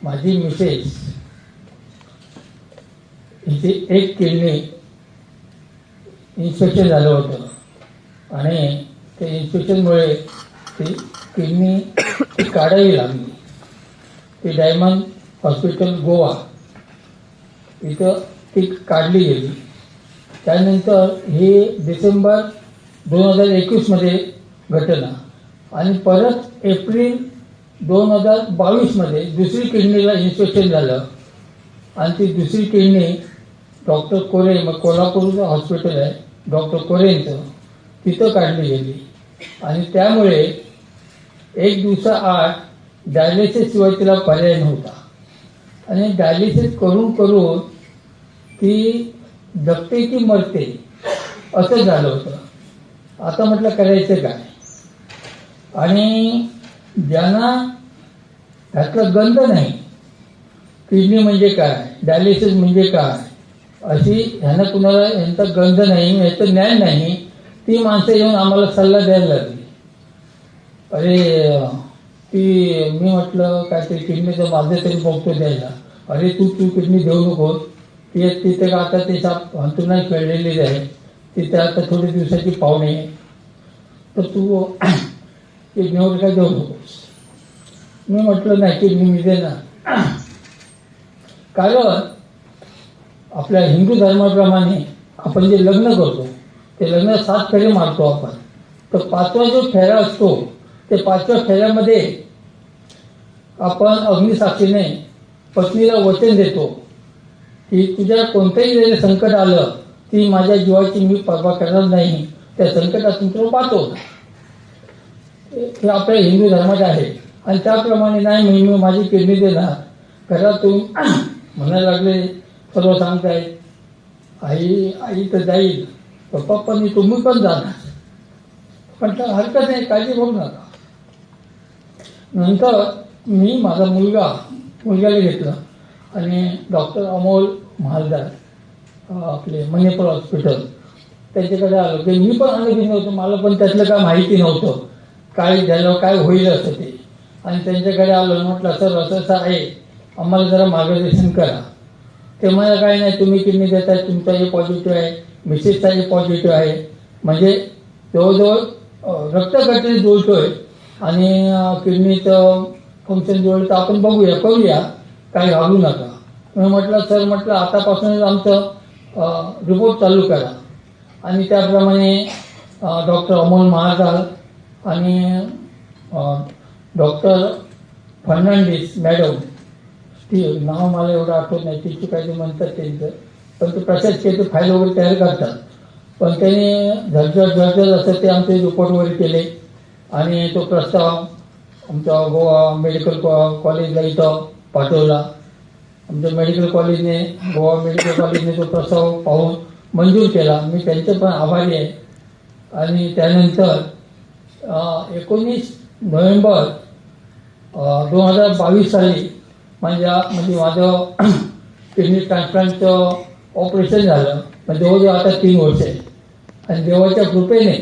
माझी मिसेस हिची एक किडनी इन्फेक्शन झालं होतं आणि त्या इन्फेक्शनमुळे ती किडनी काढावी लागली. ती डायमंड हॉस्पिटल गोवा इथं ती काढली गेली. त्यानंतर ही डिसेंबर 2021मध्ये घटना आणि परत एप्रिल 2022मध्ये दुसरी किडनीला इन्फेक्शन झालं आणि ती दुसरी किडनी डॉक्टर कोरे, मग कोल्हापूरचं हॉस्पिटल आहे डॉक्टर कोरेंचं, तिथं काढली गेली आणि त्यामुळे एक दिवसाआड डायलिसिसशिवाय तिला पर्याय नव्हता आणि डायलिसिस करून करून ती जगते की मरते असं झालं होतं. आता म्हटलं करायचं काय, आणि ज्यांना त्यातला गंध नाही, किडनी म्हणजे काय, डायलिसिस म्हणजे काय, अशी ह्यांना कुणाला यांचा गंध नाही, याचं ज्ञान नाही, ती माणसं येऊन आम्हाला सल्ला द्यायला लागली. अरे मी म्हटलं काय ते किडनीचं माझं तरी बघतो द्यायला. अरे तू किडनी देऊ नकोस, तिथे का आता ते हंतू नाही खेळलेली आहे, तिथे आता थोडी दिवसाची पाहुणे, तर तू किडनीवर काय देऊ नकोस. मी म्हटलं नाही, किडनी मी देणार. कारण आपल्या हिंदू धर्माप्रमाणे आपण जे लग्न करतो ते लग्न 7 फेरे मारतो आपण, तर 5वा जो फेरा असतो ते 5व्या फेऱ्यामध्ये आपण अग्निसाक्षीने पत्नीला वचन देतो की तुझ्या कोणत्याही जरी संकट आलं ती माझ्या जीवाची मी पर्वा करणार नाही, त्या संकटातून तुला पाहतो. हे आपल्या हिंदू धर्मात आहे आणि त्याप्रमाणे नाही मी माझी किडनी देणार. घरातून म्हणायला लागले, सर्व सांगताय आई तर जाईल, पप्पांनी तुम्ही पण जाणार, पण तर हरकत नाही, काळजी बघू नका. नंतर मी माझा मुलग्याला घेतलं आणि डॉक्टर अमोल महालदार आपले मणिपूर हॉस्पिटल त्यांच्याकडे आलो की मी पण अनुभवी नव्हतं, मला पण त्यातलं काय माहिती नव्हतं, काय झालं काय होईल असं ते. आणि त्यांच्याकडे आलो, म्हटलं सर असं आहे, आम्हाला जरा मार्गदर्शन करा. ते मला काय नाही, तुम्ही किडनी देताय, तुमचा हे पॉझिटिव्ह आहे, मिसेसचा हे पॉझिटिव्ह आहे, म्हणजे जवळजवळ रक्तगटरी जुळतोय आणि किडनीचं फंक्शन जुळलं, तर आपण बघूया करूया, काही घालू नका. मी म्हटलं सर, म्हटलं आतापासूनच आमचं रिपोर्ट चालू करा. आणि त्याप्रमाणे डॉक्टर अमोल महाजन आणि डॉक्टर फर्नांडिस मॅडम, ती नाव मला एवढं आठवत नाही, तिची काही म्हणतात त्यांचं, पण ते प्रशासकीय फाईल वगैरे तयार करतात, पण त्यांनी झरझर असं ते आमचे रिपोर्ट वगैरे केले आणि तो प्रस्ताव आमच्या गोवा मेडिकल कॉलेजला इथं पाठवला. आमच्या मेडिकल कॉलेजने, गोवा मेडिकल कॉलेजने तो प्रस्ताव पाहून मंजूर केला. मी त्यांचे पण आभारी आहे. आणि त्यानंतर 19 नोव्हेंबर 2022 साली माझं किडनी ट्रान्सप्लांटचं ऑपरेशन झालं. जवळजवळ आता 3 वर्ष आहे आणि देवाच्या कृपेने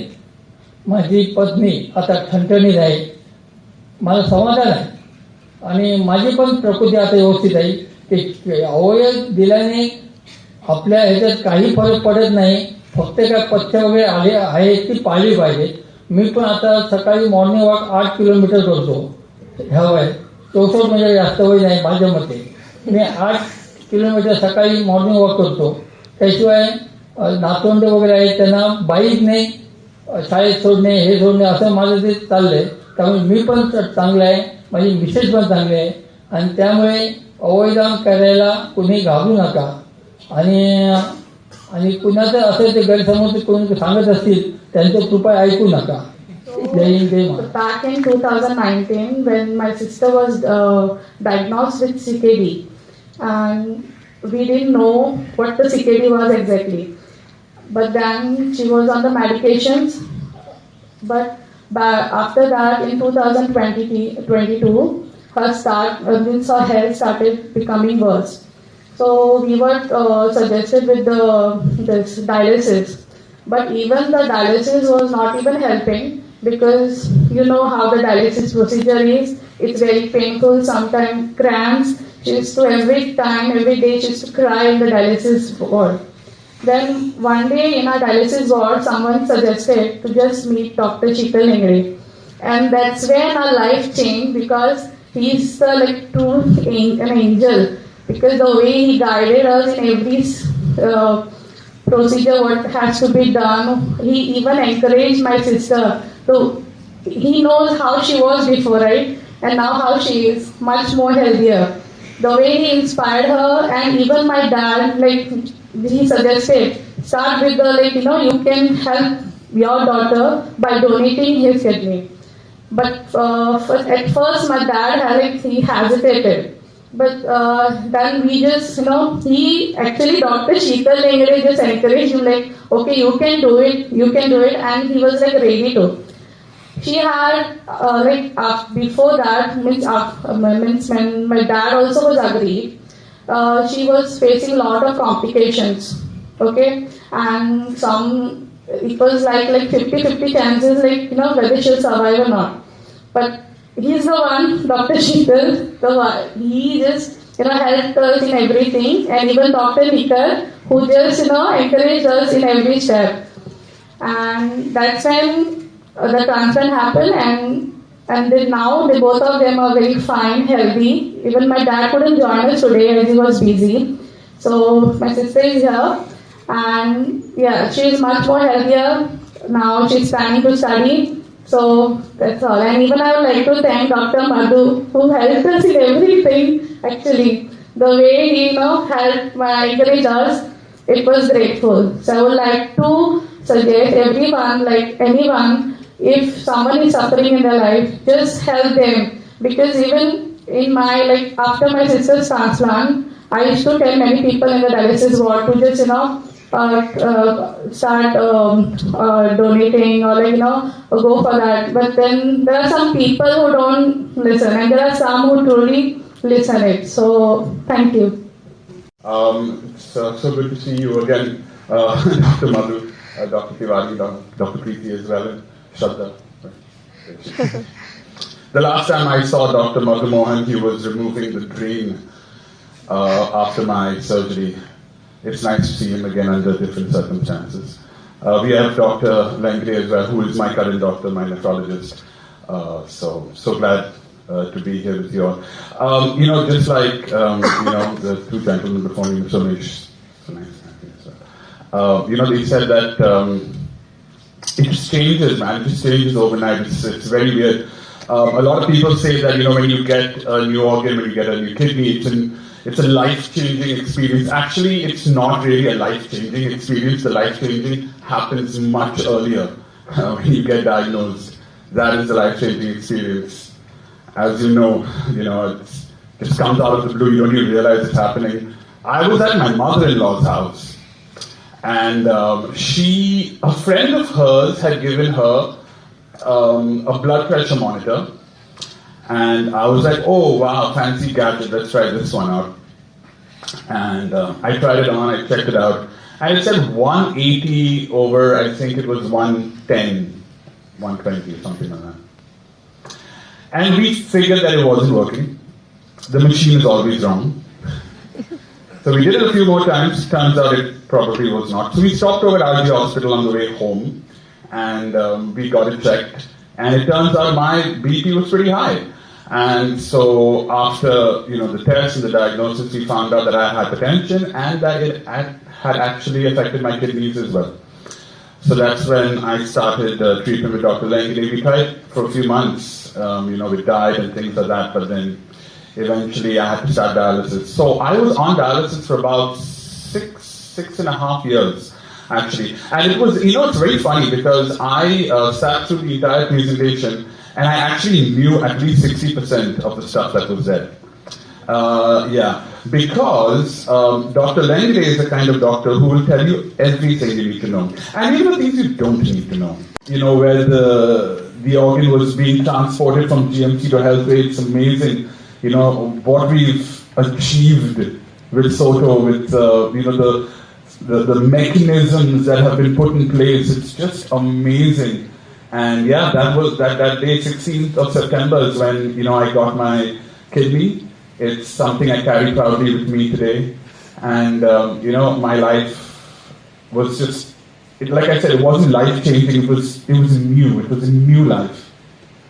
माझी पत्नी आता ठणठणीत आहे, मला समाधान आहे आणि माझी पण प्रकृती आता व्यवस्थित आहे. ते अवयव दिल्याने आपल्या ह्याच्यात काही फरक पडत नाही, फक्त काय पथ्य वगैरे आले आहे ती पाळली पाहिजे. मी पण आता सकाळी मॉर्निंग वॉक 8 किलोमीटर करतो. ह्या वय 64 म्हणजे जास्त वय नाही माझ्या मते. मी 8 किलोमीटर सकाळी मॉर्निंग वॉक करतो. त्याशिवाय नातवंड वगैरे आहेत त्यांना बाईकने शाळेत सोडणे, हे सोडणे असं माझं ते चाललंय. त्यामुळे मी पण चांगलं आहे, माझी मिसेस पण चांगली आहे आणि त्यामुळे अवयदान करायला कुणी घाबरू नका. आणि कुणाचं असं ते गैरसमज कोणी सांगत असतील त्यांचं कृपया ऐकू नका. Back in 2019, when my sister was diagnosed with CKD, and we didn't know what the CKD was exactly, but then she was on the medications. But after that, in 2022, her health started becoming worse. So we were suggested with this dialysis, but even the dialysis was not even helping, because you know how the dialysis procedure is. It's very painful, sometimes cramps She used to every day, she used to cry in the dialysis ward. Then one day in our dialysis ward, someone suggested to just meet Dr. Sheetal Ningre. And that's when our life changed, because he's like true an angel. Because the way he guided us in every procedure, what has to be done, he even encouraged my sister. So he knows how she was before, right? And now how she is, much more healthier. The way he inspired her, and even my dad, like he suggested, start with the you can help your daughter by donating his kidney. But at first my dad he hesitated. But then we just, he actually, Dr. Sheetal Ningre just encouraged him like, okay, you can do it, and he was like ready to. She had before that, means when my dad also was agreed, she was facing a lot of complications, okay, and it was like 50-50 chances, whether she'll survive or not. But he's the one, Dr. Sheetal, he just helped us in everything, and even Dr. Nikar, who just encouraged us in every step. And that's when the transplant happened, and then now both of them are very fine, healthy. Even my dad couldn't join us today as he was busy. So my sister is here, and yeah, she is much more healthier now. She's planning to study. So that's all. And even I would like to thank Dr. Madhu, who helped us in everything. Actually, the way he helped encourage us, it was grateful. So I would like to suggest anyone, if someone is suffering in their life, just help them. Because even in my after my sister's transplant, I used to tell many people in the dialysis ward to just start donating or go for that. But then there are some people who don't listen, and there are some who truly listen it. So thank you. So good to see you again, Dr. Madhu, Dr. Tiwari, Dr. Preeti as well, and Shraddha. The last time I saw Dr. Madhu Mohan, he was removing the drain after my surgery. It's nice to see him again under different circumstances. We have Dr. Lengre as well, who is my current doctor, my nephrologist. So glad to be here with you all. Just like the two gentlemen before me, so nice. They said that it just changes, man. It just changes overnight. It's very weird. A lot of people say that when you get a new organ, when you get a new kidney, it's a life-changing experience. Actually, it's not really a life-changing experience. The life-changing happens much earlier when you get diagnosed. That is the life-changing experience. As you know, it just comes out of the blue. You don't even realize it's happening. I was at my mother-in-law's house, and a friend of hers had given her a blood pressure monitor. And I was like, oh wow, fancy gadget, let's try this one out. And I tried it on, I checked it out. And it said 180 over, I think it was 110, 120 or something like that. And we figured that it wasn't working. The machine is always wrong. So we did it a few more times, turns out it probably was not. So we stopped over at RG Hospital on the way home, and we got it checked. And it turns out my BP was pretty high. And so after the test and the diagnosis, we found out that I had hypertension and that it had actually affected my kidneys as well. So that's when I started treatment with Dr. Lengre. We tried for a few months, with diet and things like that, but then eventually I had to start dialysis. So I was on dialysis for about six and a half years. Actually, and it was, it's very funny because I sat through the entire presentation and I actually knew at least 60% of the stuff that was there. Because Dr. Lengre is the kind of doctor who will tell you everything you need to know, and even the things you don't need to know. Where the organ was being transported from GMC to Healthway, it's amazing. What we've achieved with Soto, with the mechanisms that have been put in place, it's just amazing. And that was that day, 16th of September is when I got my kidney, It's something I carry proudly with me today. And, my life was just, like I said, it wasn't life-changing, it was new. It was a new life.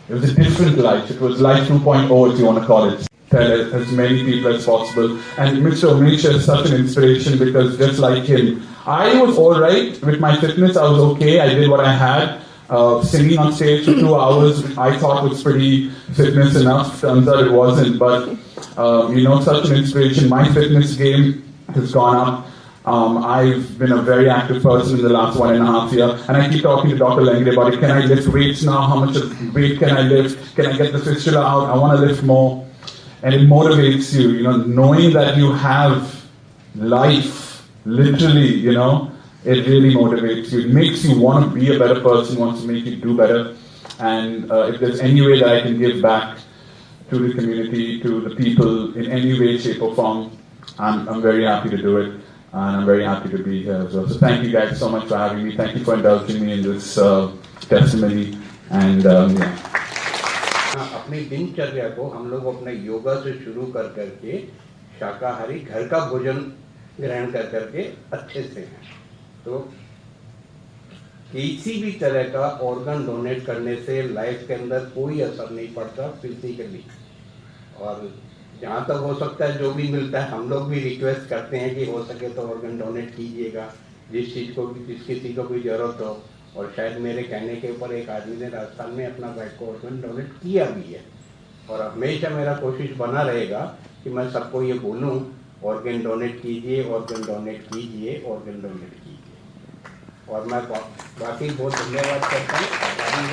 It was a different life. It was life 2.0, if you want to call it. Tell as many people as possible. And Mr. Manisha is such an inspiration because just like him, I was alright with my fitness. I was okay. I did what I had. Singing on stage for 2 hours, I thought was pretty fitness enough. Turns out it wasn't. But, such an inspiration. My fitness game has gone up. I've been a very active person in the last 1.5 years, and I keep talking to Dr. Lengre about it. Can I lift weights now? How much of weight can I lift? Can I get the fistula out? I want to lift more. And it motivates you, knowing that you have life, literally, it really motivates you. It makes you want to be a better person, wants to make you do better. And if there's any way that I can give back to the community, to the people, in any way, shape or form, I'm very happy to do it. And I'm very happy to be here as well. So thank you guys so much for having me. Thank you for indulging me in this testimony. And अपनी दिनचर्या को हम लोग अपने योगा से शुरू कर करके शाकाहारी घर का भोजन ग्रहण कर करके अच्छे से हैं। तो किसी भी तरह का ऑर्गन डोनेट करने से लाइफ के अंदर कोई असर नहीं पड़ता फिजिकली। और जहाँ तक हो सकता है जो भी मिलता है हम लोग भी रिक्वेस्ट करते हैं कि हो सके तो ऑर्गन डोनेट कीजिएगा जिस किसी को भी ज़रूरत हो। और शायद मेरे कहने के ऊपर एक आदमी ने राजस्थान में अपना बैग को ऑर्गन डोनेट किया भी है। और हमेशा मेरा कोशिश बना रहेगा कि मैं सबको ये बोलूँ ऑर्गन डोनेट कीजिए, ऑर्गन डोनेट कीजिए, ऑर्गन डोनेट कीजिए। और मैं बाकी बहुत धन्यवाद करता हूँ।